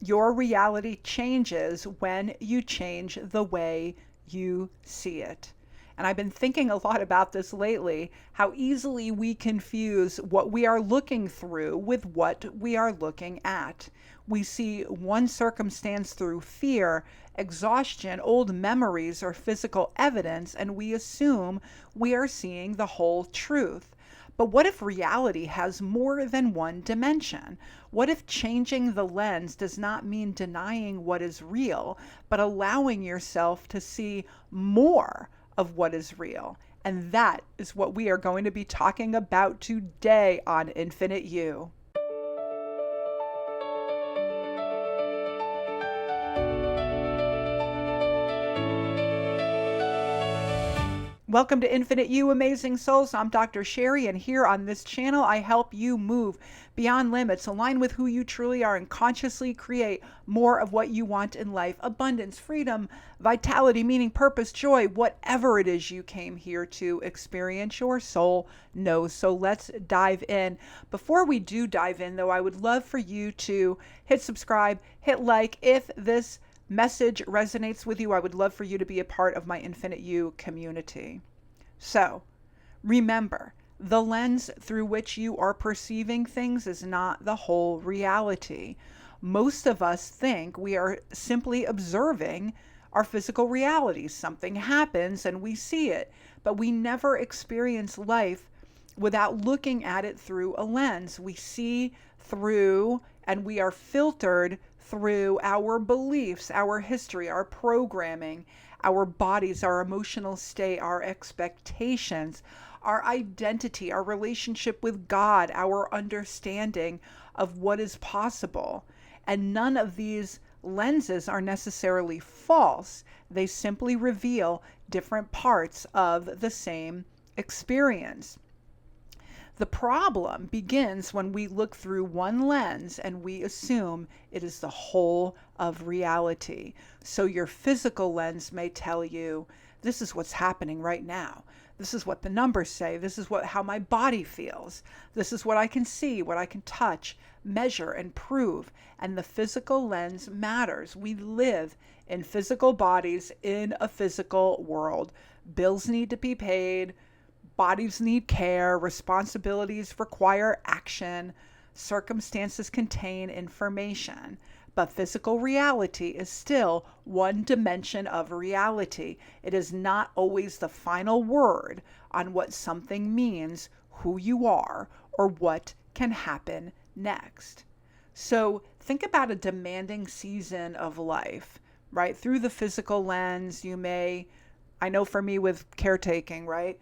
Your reality changes when you change the way you see it. And I've been thinking a lot about this lately, how easily we confuse what we are looking through with what we are looking at. We see one circumstance through fear, exhaustion, old memories, or physical evidence, and we assume we are seeing the whole truth. But what if reality has more than one dimension? What if changing the lens does not mean denying what is real, but allowing yourself to see more of what is real? And that is what we are going to be talking about today on Infinite You. Welcome to Infinite You, Amazing Souls. I'm Dr. Sheri, and here on this channel, I help you move beyond limits, align with who you truly are, and consciously create more of what you want in life. Abundance, freedom, vitality, meaning, purpose, joy, whatever it is you came here to experience, your soul knows. So let's dive in. Before we do dive in, though, I would love for you to hit subscribe, hit like if this message resonates with you. I would love for you to be a part of my Infinite You community. So remember, the lens through which you are perceiving things is not the whole reality. Most of us think we are simply observing our physical reality. Something happens and we see it, but we never experience life without looking at it through a lens. We see through and we are filtered through our beliefs, our history, our programming, our bodies, our emotional state, our expectations, our identity, our relationship with God, our understanding of what is possible. And none of these lenses are necessarily false. They simply reveal different parts of the same experience. The problem begins when we look through one lens and we assume it is the whole of reality. So your physical lens may tell you, this is what's happening right now. This is what the numbers say. This is how my body feels. This is what I can see, what I can touch, measure, and prove. And the physical lens matters. We live in physical bodies in a physical world. Bills need to be paid. Bodies need care, responsibilities require action, circumstances contain information, but physical reality is still one dimension of reality. It is not always the final word on what something means, who you are, or what can happen next. So think about a demanding season of life, right? Through the physical lens, I know for me with caretaking, right?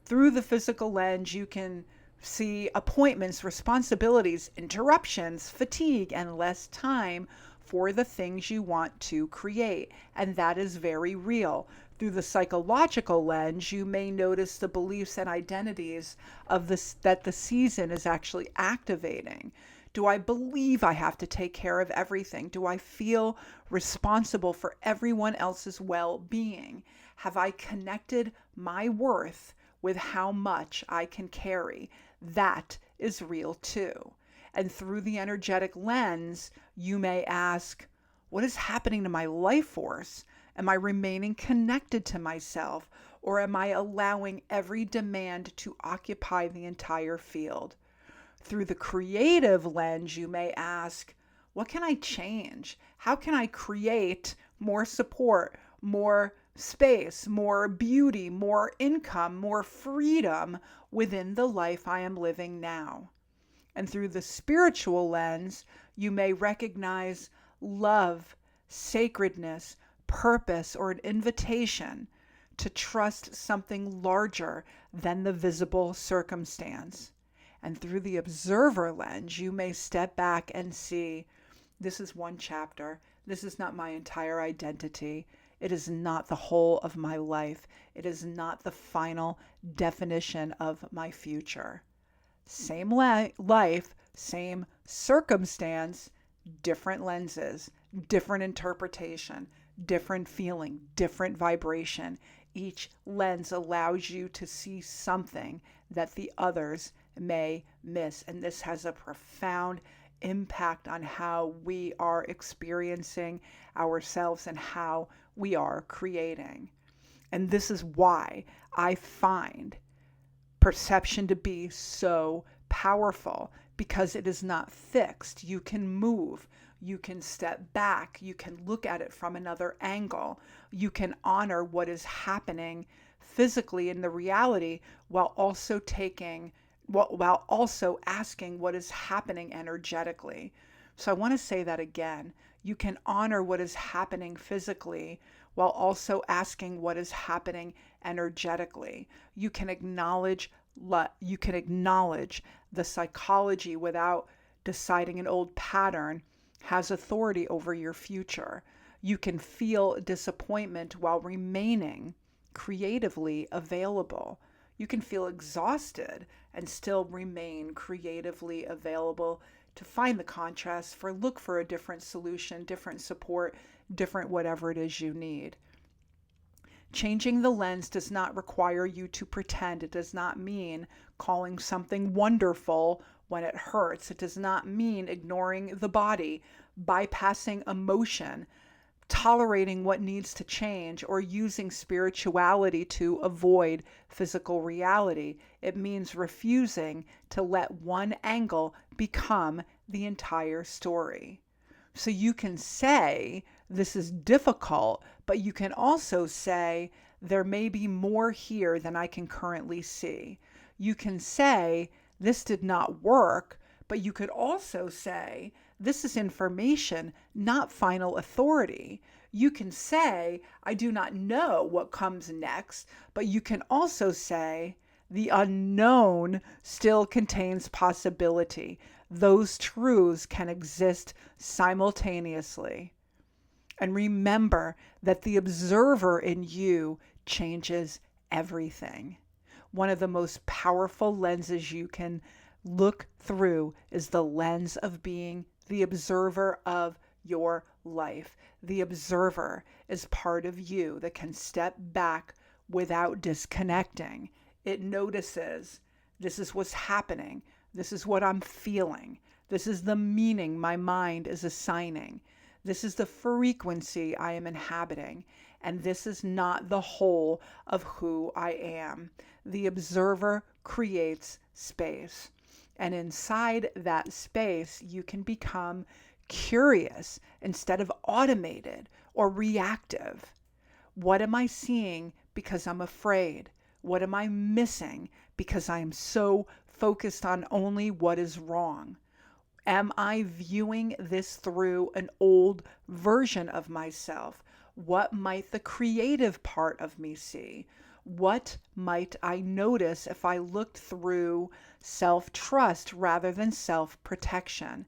Through the physical lens, you can see appointments, responsibilities, interruptions, fatigue, and less time for the things you want to create. And that is very real. Through the psychological lens, you may notice the beliefs and identities of this that the season is actually activating. Do I believe I have to take care of everything? Do I feel responsible for everyone else's well-being? Have I connected my worth with how much I can carry? That is real too. And through the energetic lens, you may ask, what is happening to my life force? Am I remaining connected to myself, or am I allowing every demand to occupy the entire field? Through the creative lens, you may ask, what can I change? How can I create more support, more space, more beauty, more income, more freedom within the life I am living now? And through the spiritual lens, you may recognize love, sacredness, purpose, or an invitation to trust something larger than the visible circumstance. And through the observer lens, you may step back and see, this is one chapter. This is not my entire identity. It is not the whole of my life. It is not the final definition of my future. Same life, same circumstance, different lenses, different interpretation, different feeling, different vibration. Each lens allows you to see something that the others may miss. And this has a profound impact on how we are experiencing ourselves and how we are creating. And this is why I find perception to be so powerful, because it is not fixed. You can move, you can step back, you can look at it from another angle, you can honor what is happening physically in the reality while also asking what is happening energetically. So I want to say that again. You can honor what is happening physically while also asking what is happening energetically. You can acknowledge the psychology without deciding an old pattern has authority over your future. You can feel disappointment while remaining creatively available. You can feel exhausted and still remain creatively available to find the contrast, look for a different solution, different support, different whatever it is you need. Changing the lens does not require you to pretend. It does not mean calling something wonderful when it hurts. It does not mean ignoring the body, bypassing emotion, tolerating what needs to change, or using spirituality to avoid physical reality. It means refusing to let one angle become the entire story. So you can say, this is difficult, but you can also say, there may be more here than I can currently see. You can say, this did not work, but you could also say, this is information, not final authority. You can say, I do not know what comes next, but you can also say, the unknown still contains possibility. Those truths can exist simultaneously. And remember that the observer in you changes everything. One of the most powerful lenses you can look through is the lens of being the observer of your life. The observer is part of you that can step back without disconnecting. It notices, this is what's happening. This is what I'm feeling. This is the meaning my mind is assigning. This is the frequency I am inhabiting. And this is not the whole of who I am. The observer creates space. And inside that space, you can become curious instead of automated or reactive. What am I seeing because I'm afraid? What am I missing because I am so focused on only what is wrong? Am I viewing this through an old version of myself? What might the creative part of me see? What might I notice if I looked through self-trust rather than self-protection?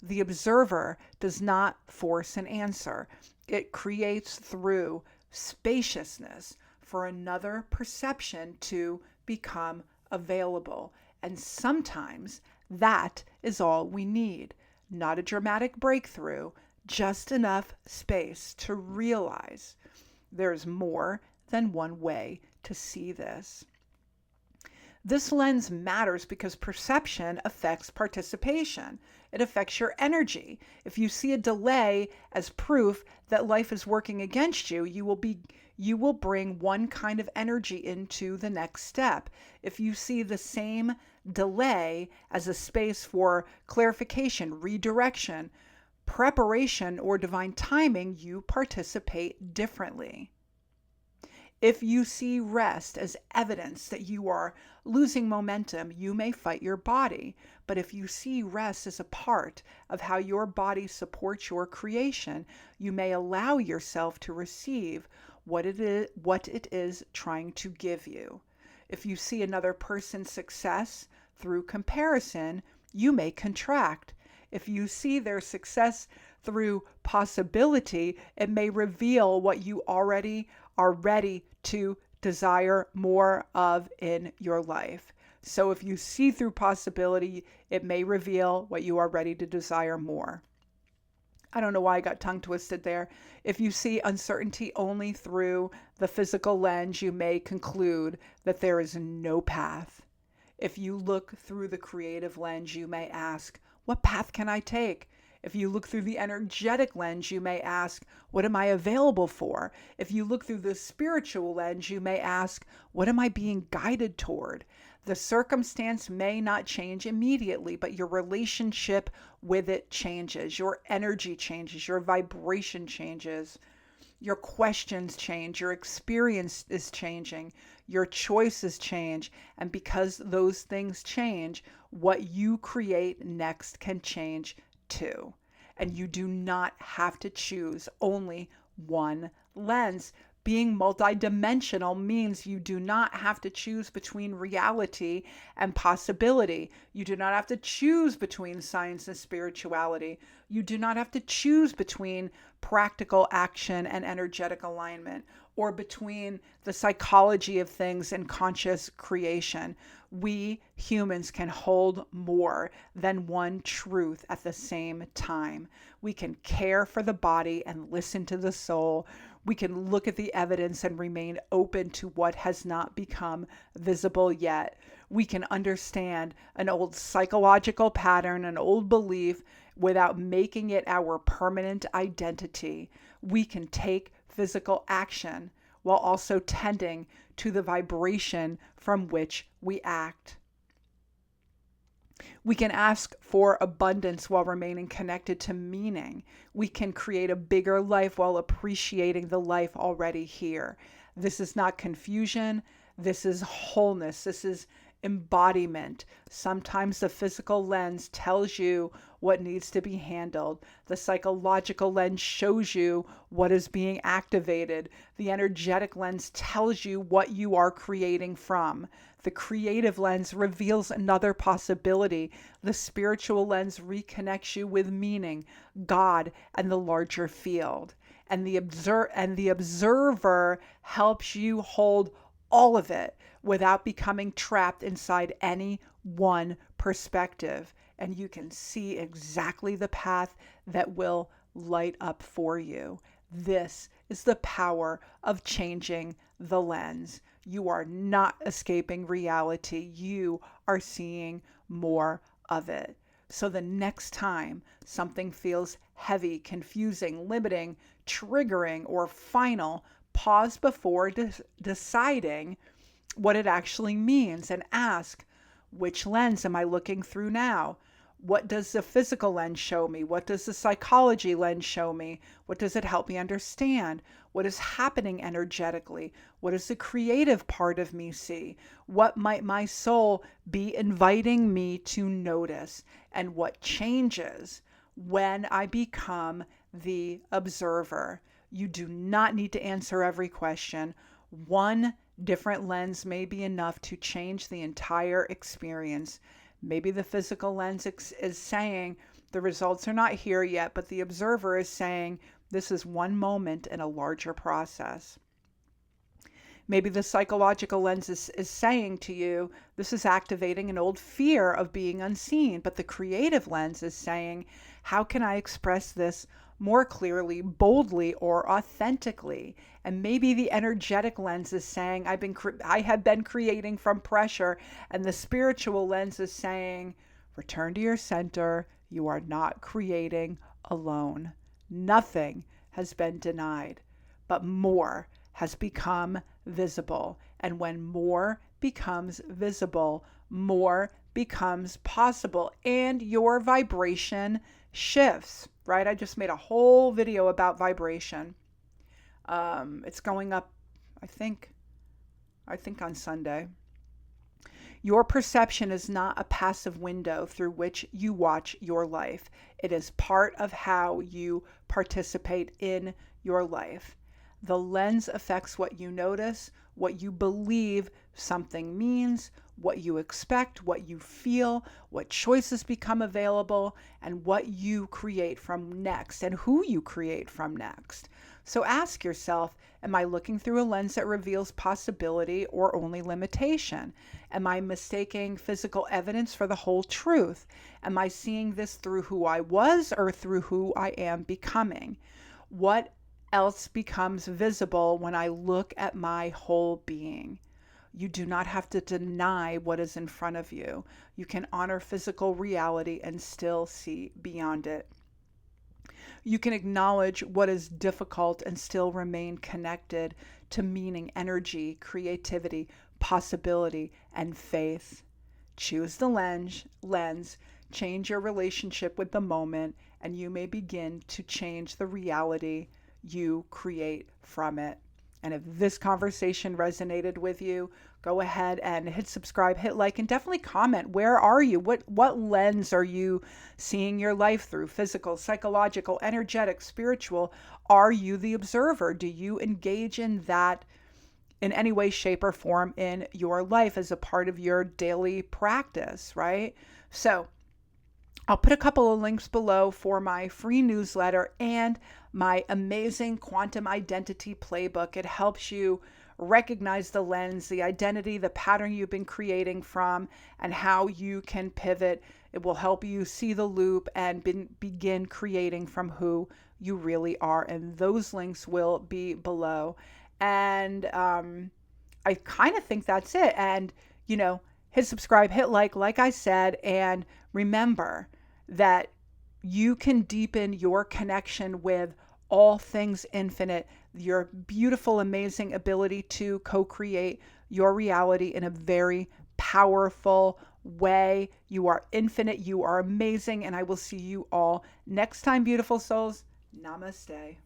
The observer does not force an answer. It creates through spaciousness for another perception to become available. And sometimes that is all we need. Not a dramatic breakthrough, just enough space to realize there's more than one way to see this. This lens matters because perception affects participation. It affects your energy. If you see a delay as proof that life is working against you, you will bring one kind of energy into the next step. If you see the same delay as a space for clarification, redirection, preparation, or divine timing, you participate differently. If you see rest as evidence that you are losing momentum, you may fight your body. But if you see rest as a part of how your body supports your creation, you may allow yourself to receive what it is trying to give you. If you see another person's success through comparison, you may contract. If you see their success through possibility, it may reveal what you already are ready to desire more of in your life. So if you see through possibility, it may reveal what you are ready to desire more. I don't know why I got tongue twisted there. If you see uncertainty only through the physical lens, you may conclude that there is no path. If you look through the creative lens, you may ask, What path can I take? If you look through the energetic lens, you may ask, what am I available for? If you look through the spiritual lens, you may ask, what am I being guided toward? The circumstance may not change immediately, but your relationship with it changes. Your energy changes. Your vibration changes. Your questions change. Your experience is changing. Your choices change. And because those things change, what you create next can change too. And you do not have to choose only one lens. Being multidimensional means you do not have to choose between reality and possibility. You do not have to choose between science and spirituality. You do not have to choose between practical action and energetic alignment, or between the psychology of things and conscious creation. We humans can hold more than one truth at the same time. We can care for the body and listen to the soul. We can look at the evidence and remain open to what has not become visible yet. We can understand an old psychological pattern, an old belief, without making it our permanent identity. We can take physical action while also tending to the vibration from which we act. We can ask for abundance while remaining connected to meaning. We can create a bigger life while appreciating the life already here. This is not confusion. This is wholeness. This is embodiment. Sometimes the physical lens tells you what needs to be handled. The psychological lens shows you what is being activated. The energetic lens tells you what you are creating from. The creative lens reveals another possibility. The spiritual lens reconnects you with meaning, God, and the larger field. And the observer helps you hold all of it without becoming trapped inside any one perspective. And you can see exactly the path that will light up for you. This is the power of changing the lens. You are not escaping reality. You are seeing more of it. So the next time something feels heavy, confusing, limiting, triggering, or final, pause before deciding what it actually means and ask, which lens am I looking through now? What does the physical lens show me? What does the psychology lens show me? What does it help me understand? What is happening energetically? What does the creative part of me see? What might my soul be inviting me to notice? And what changes when I become the observer? You do not need to answer every question. One different lens may be enough to change the entire experience. Maybe the physical lens is saying the results are not here yet, but the observer is saying this is one moment in a larger process. Maybe the psychological lens is saying to you, this is activating an old fear of being unseen. But the creative lens is saying, how can I express this more clearly, boldly, or authentically? And maybe the energetic lens is saying, I have been creating from pressure. And the spiritual lens is saying, return to your center. You are not creating alone. Nothing has been denied, but more has become visible. And when more becomes visible, more becomes possible, and your vibration shifts, right? I just made a whole video about vibration. It's going up, I think on Sunday. Your perception is not a passive window through which you watch your life. It is part of how you participate in your life. The lens affects what you notice, what you believe something means, what you expect, what you feel, what choices become available, and what you create from next, and who you create from next. So ask yourself, am I looking through a lens that reveals possibility or only limitation? Am I mistaking physical evidence for the whole truth? Am I seeing this through who I was or through who I am becoming? What else becomes visible when I look at my whole being? You do not have to deny what is in front of you. You can honor physical reality and still see beyond it. You can acknowledge what is difficult and still remain connected to meaning, energy, creativity, possibility, and faith. Choose the lens, change your relationship with the moment, and you may begin to change the reality you create from it. And if this conversation resonated with you, go ahead and hit subscribe, hit like, and definitely comment. Where are you? What lens are you seeing your life through? Physical, psychological, energetic, spiritual? Are you the observer? Do you engage in that in any way, shape, or form in your life as a part of your daily practice, right? So I'll put a couple of links below for my free newsletter and my amazing quantum identity playbook. It helps you recognize the lens, the identity, the pattern you've been creating from, and how you can pivot. It will help you see the loop and begin creating from who you really are. And those links will be below. And I kind of think that's it. And, hit subscribe, hit like I said, and remember that you can deepen your connection with all things infinite, your beautiful, amazing ability to co-create your reality in a very powerful way. You are infinite, you are amazing, and I will see you all next time, beautiful souls. Namaste.